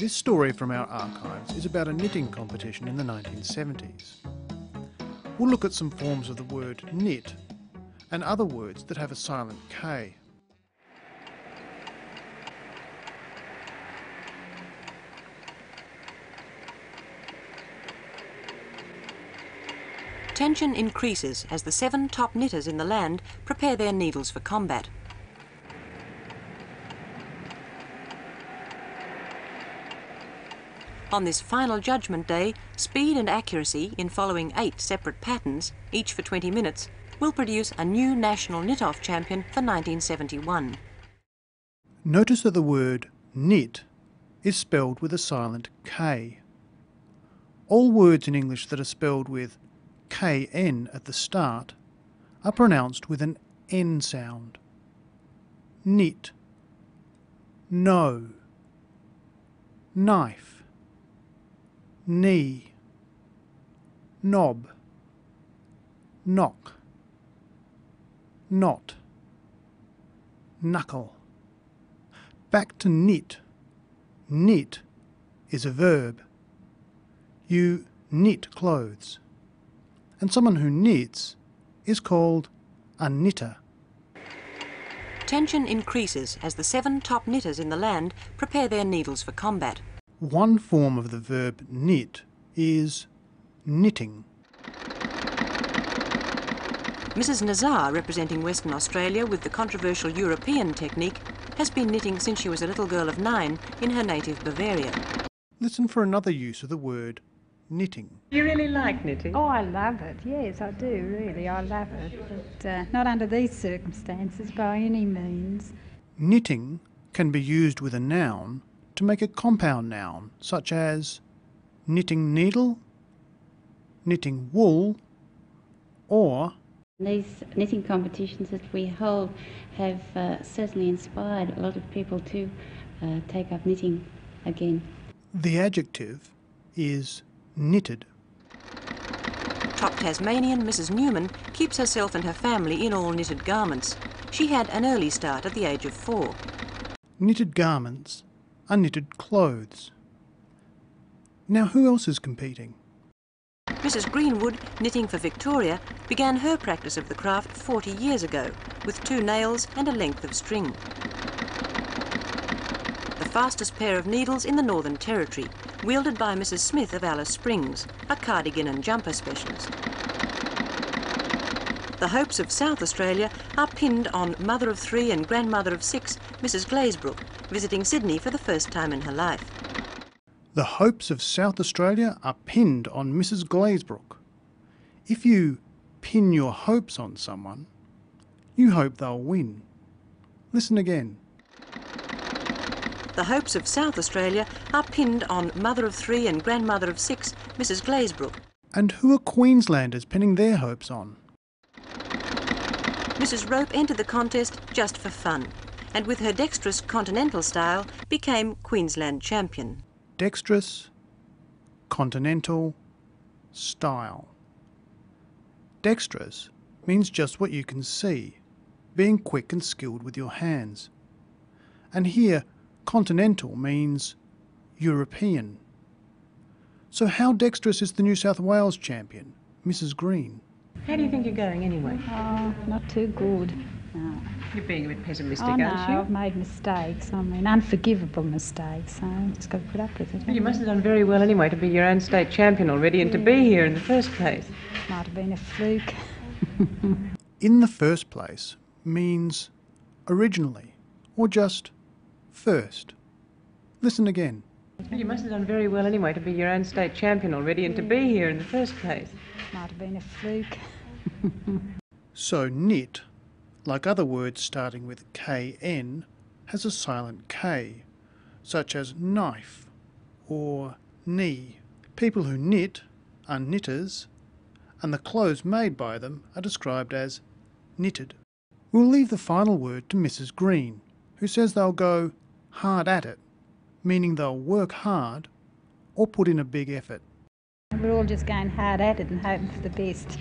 This story from our archives is about a knitting competition in the 1970s. We'll look at some forms of the word knit and other words that have a silent K. Tension increases as the 7 top knitters in the land prepare their needles for combat. On this final judgment day, speed and accuracy in following 8 separate patterns, each for 20 minutes, will produce a new national knit-off champion for 1971. Notice that the word knit is spelled with a silent K. All words in English that are spelled with KN at the start are pronounced with an N sound. Knit, know, knife, knee, knob, knock, knot, knuckle. Back to knit. Knit is a verb. You knit clothes. And someone who knits is called a knitter. Tension increases as the 7 top knitters in the land prepare their needles for combat. One form of the verb knit is knitting. Mrs. Nazar, representing Western Australia with the controversial European technique, has been knitting since she was a little girl of 9 in her native Bavaria. Listen for another use of the word knitting. You really like knitting? Oh, I love it. Yes, I do, really. I love it. But not under these circumstances by any means. Knitting can be used with a noun to make a compound noun, such as knitting needle, knitting wool, or these knitting competitions that we hold have certainly inspired a lot of people to take up knitting again. the adjective is knitted. Top Tasmanian Mrs. Newman keeps herself and her family in all knitted garments. She had an early start at the age of 4. Knitted garments are knitted clothes. Now who else is competing? Mrs. Greenwood, knitting for Victoria, began her practice of the craft 40 years ago with 2 nails and a length of string. The fastest pair of needles in the Northern Territory, wielded by Mrs. Smith of Alice Springs, a cardigan and jumper specialist. The hopes of South Australia are pinned on mother of 3 and grandmother of 6, Mrs. Glazebrook, visiting Sydney for the first time in her life. The hopes of South Australia are pinned on Mrs. Glazebrook. If you pin your hopes on someone, you hope they'll win. Listen again. The hopes of South Australia are pinned on mother of 3 and grandmother of 6, Mrs. Glazebrook. And who are Queenslanders pinning their hopes on? Mrs. Rope entered the contest just for fun, and with her dexterous continental style became Queensland champion. Dexterous, continental, style. Dexterous means just what you can see, being quick and skilled with your hands. And here, continental means European. So how dexterous is the New South Wales champion, Mrs. Green? How do you think you're going anyway? Oh, not too good. No. You're being a bit pessimistic, Oh, no, aren't you? I've made mistakes. I mean, unforgivable mistakes. So I've just got to put up with it. Well, you must have done very well anyway to be your own state champion already and to be here in the first place. Might have been a fluke. In the first place means originally, or just first. Listen again. Well, you must have done very well anyway to be your own state champion already and to be here in the first place. Might have been a fluke. So knit, like other words starting with KN, has a silent K, such as knife or knee. People who knit are knitters, and the clothes made by them are described as knitted. We'll leave the final word to Mrs. Green, who says they'll go hard at it, meaning they'll work hard or put in a big effort. We're all just going hard at it and hoping for the best.